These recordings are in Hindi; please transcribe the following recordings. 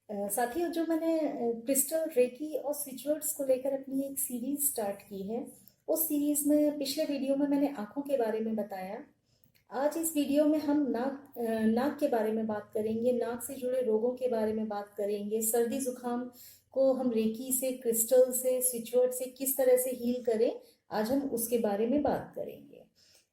साथियों, जो मैंने क्रिस्टल, रेकी और स्विच वर्ड्स को लेकर अपनी एक सीरीज स्टार्ट की है, उस सीरीज में पिछले वीडियो में मैंने आंखों के बारे में बताया। आज इस वीडियो में हम नाक के बारे में बात करेंगे, नाक से जुड़े रोगों के बारे में बात करेंगे। सर्दी जुकाम को हम रेकी से, क्रिस्टल से, स्विच वर्ड से किस तरह से हील करें, आज हम उसके बारे में बात करेंगे।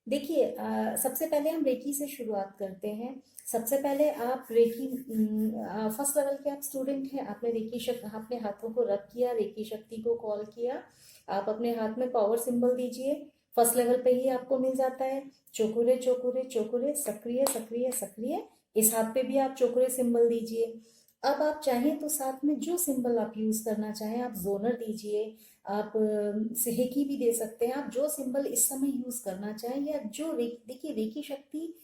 देखिए, सबसे पहले हम रेकी से शुरुआत करते हैं। सबसे पहले आप रेकी फर्स्ट लेवल के आप स्टूडेंट हैं, आपने रेकी शक्ति, अपने हाथों को रब किया, रेकी शक्ति को कॉल किया। आप अपने हाथ में पावर सिंबल दीजिए। फर्स्ट लेवल पे ही आपको मिल जाता है चोकुरे चोकुरे चोकुरे, सक्रिय सक्रिय सक्रिय। इस हाथ पे भी आप चोकुरे सिंबल दीजिए। अब आप चाहें तो साथ में जो सिंबल आप यूज करना चाहें, आप जोनर दीजिए, आप सेहेकी भी दे सकते हैं। आप जो सिंबल इस समय यूज करना चाहें, या जो देखिए, रेकी शक्ति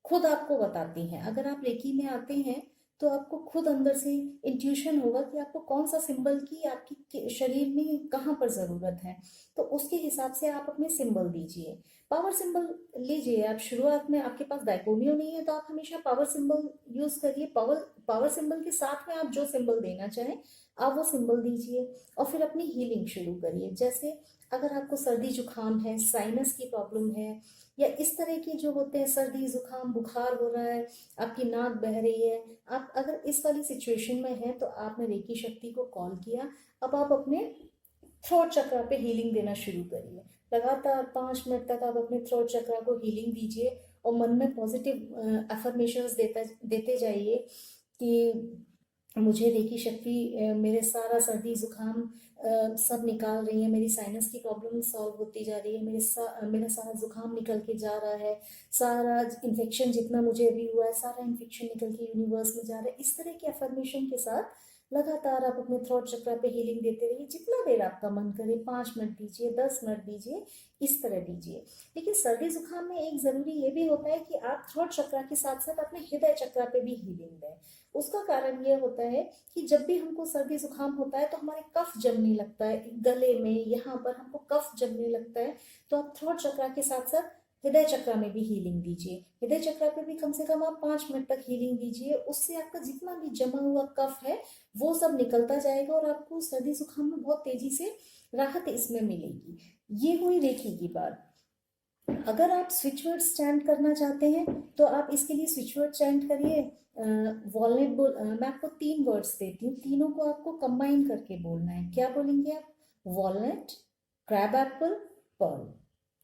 खुद आपको बताती है। अगर आप रेकी में आते हैं तो आपको खुद अंदर से इंट्यूशन होगा कि आपको कौन सा सिंबल की आपकी शरीर में कहाँ पर जरूरत है, तो उसके हिसाब से आप अपने सिंबल दीजिए। पावर सिंबल लीजिए। आप शुरुआत में आपके पास डायकोमियो नहीं है तो आप हमेशा पावर सिंबल यूज करिए। पावर सिंबल के साथ में आप जो सिंबल देना चाहें, आप वो सिंबल दीजिए और फिर अपनी हीलिंग शुरू करिए। जैसे अगर आपको सर्दी जुकाम है, साइनस की प्रॉब्लम है, या इस तरह के जो होते हैं, सर्दी जुकाम, बुखार हो रहा है, आपकी नाक बह रही है, आप अगर इस वाली सिचुएशन में हैं तो आपने रेकी शक्ति को कॉल किया। अब आप अपने थ्रोट चक्रा पे हीलिंग देना शुरू करिए। लगातार 5 मिनट तक आप अपने थ्रोट चक्रा को हीलिंग दीजिए और मन में पॉजिटिव अफर्मेशंस देते जाइए कि मुझे रेकी शक्ति मेरे सारा सर्दी जुकाम सब निकाल रही है, मेरी साइनस की प्रॉब्लम सॉल्व होती जा रही है, मेरा सारा जुकाम निकल के जा रहा है, सारा इन्फेक्शन जितना मुझे अभी हुआ है, सारा इन्फेक्शन निकल के यूनिवर्स में जा रहा है। इस तरह के अफर्मेशन के साथ लगातार आप अपने थ्रोट चक्रा पे हीलिंग देते रहिए। जितना देर आपका मन करे, 5 मिनट दीजिए, 10 मिनट दीजिए, इस तरह दीजिए। लेकिन सर्दी जुकाम में एक जरूरी ये भी होता है कि आप थ्रोट चक्रा के साथ साथ अपने हृदय चक्रा पे भी हीलिंग दें। उसका कारण ये होता है कि जब भी हमको सर्दी जुकाम होता है तो हमारे कफ जमने लगता है, गले में यहाँ पर हमको कफ जमने लगता है। तो आप थ्रोट चक्रा के साथ साथ हृदय चक्रा में भी हीलिंग दीजिए। हृदय चक्रा पे भी कम से कम आप 5 मिनट तक हीलिंग दीजिए। उससे आपका जितना भी जमा हुआ कफ है वो सब निकलता जाएगा और आपको सर्दी जुकाम में बहुत तेजी से राहत इसमें मिलेगी। ये हुई रेकी की बात। अगर आप स्विच वर्ड स्टैंड करना चाहते हैं तो आप इसके लिए स्विच वर्ड स्टैंड करिए। वॉलनट मैं आपको 3 वर्ड्स देती हूँ, तीनों को आपको कंबाइन करके बोलना है। क्या बोलेंगे आप? Walnut, crab apple, pearl.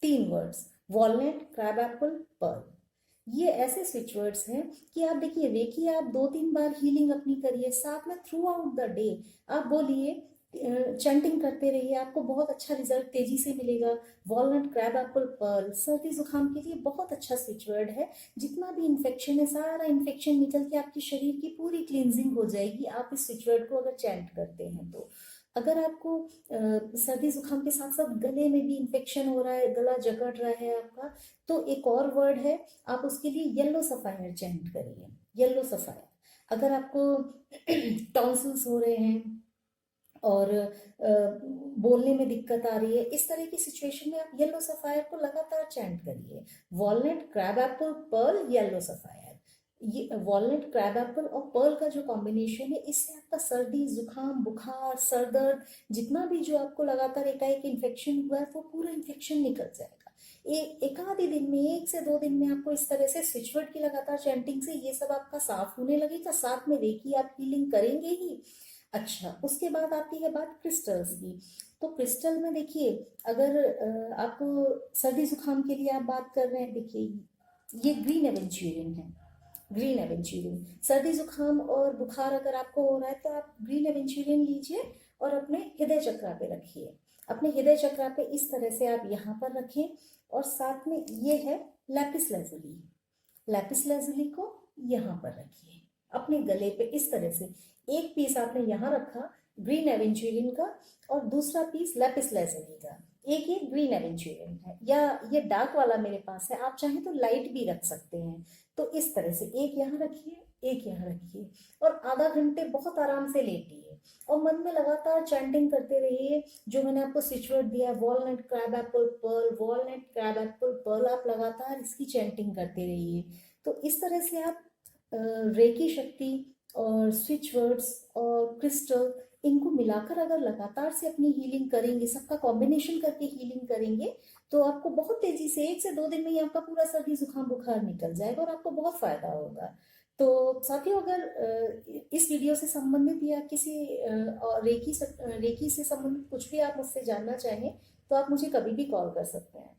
3 words, walnut, crab apple, pearl. ये ऐसे स्विच वर्ड्स हैं कि आप देखिए, रेकी आप 2-3 बार हीलिंग अपनी करिए, साथ में थ्रू आउट द डे आप बोलिए, चैंटिंग करते रहिए, आपको बहुत अच्छा रिजल्ट तेजी से मिलेगा। वॉलनट, क्रैब एप्पल, पर्ल सर्दी जुकाम के लिए बहुत अच्छा स्विच वर्ड है। जितना भी इन्फेक्शन है, सारा इन्फेक्शन निकल के आपके शरीर की पूरी क्लींजिंग हो जाएगी, आप इस स्विच वर्ड को अगर चैंट करते हैं तो। अगर आपको सर्दी जुकाम के साथ साथ गले में भी इन्फेक्शन हो रहा है, गला जकड़ रहा है आपका, तो एक और वर्ड है, आप उसके लिए येलो सफायर चैंट करिए। Yellow sapphire. अगर आपको टॉन्सिल्स हो रहे हैं और बोलने में दिक्कत आ रही है, इस तरह की सिचुएशन में आप येलो सफायर को लगातार चैंट करिए। Walnut, crab apple, pearl, yellow sapphire. ये वॉलनट, क्रैब एप्पल और पर्ल का जो कॉम्बिनेशन है, इससे आपका सर्दी जुकाम, बुखार, सर दर्द, जितना भी जो आपको लगातार एकाएक इन्फेक्शन हुआ है, वो पूरा इन्फेक्शन निकल जाएगा। एक आधे दिन में, 1 से 2 दिन में आपको इस तरह से स्विचवर्ड की लगातार चैंटिंग से ये सब आपका साफ होने लगेगा। साथ में रेकी आप हीलिंग करेंगे ही। अच्छा, उसके बाद आती है बात क्रिस्टल्स की। तो क्रिस्टल में देखिए, अगर आपको सर्दी जुकाम के लिए आप बात कर रहे हैं, देखिए ये ग्रीन एवेंचुरियन है। ग्रीन एवेंचुरियन, सर्दी जुकाम और बुखार अगर आपको हो रहा है तो आप ग्रीन एवेंचुरियन लीजिए और अपने हृदय चक्रा पे रखिए। अपने हृदय चक्रा पे इस तरह से आप यहाँ पर रखें। और साथ में ये है लैपिस lazuli। लैपिस lazuli को यहाँ पर रखिए अपने गले पे इस तरह से। एक पीस आपने यहाँ रखा ग्रीन एवेंचुरियन का, और दूसरा पीस लैपिस lazuli का। एक ये ग्रीन एवेंचुरियन है, या ये डार्क वाला मेरे पास है, आप चाहें तो लाइट भी रख सकते हैं। तो इस तरह से एक यहाँ रखिए, एक यहाँ रखिए, और आधा घंटे बहुत आराम से लेटिए और मन में लगातार चैंटिंग करते रहिए। जो मैंने आपको स्विच वर्ड दिया है, walnut, crab apple, pearl, walnut, crab apple, pearl, आप लगातार इसकी चैंटिंग करते रहिए। तो इस तरह से आप रेकी शक्ति और स्विच वर्ड्स और क्रिस्टल, इनको मिलाकर अगर लगातार से अपनी हीलिंग करेंगे, सबका कॉम्बिनेशन करके हीलिंग करेंगे, तो आपको बहुत तेजी से 1 से 2 दिन में ही आपका पूरा सर्दी जुकाम बुखार निकल जाएगा और आपको बहुत फायदा होगा। तो साथियों, अगर इस वीडियो से संबंधित या किसी और रेकी से संबंधित कुछ भी आप मुझसे जानना चाहें, तो आप मुझे कभी भी कॉल कर सकते हैं।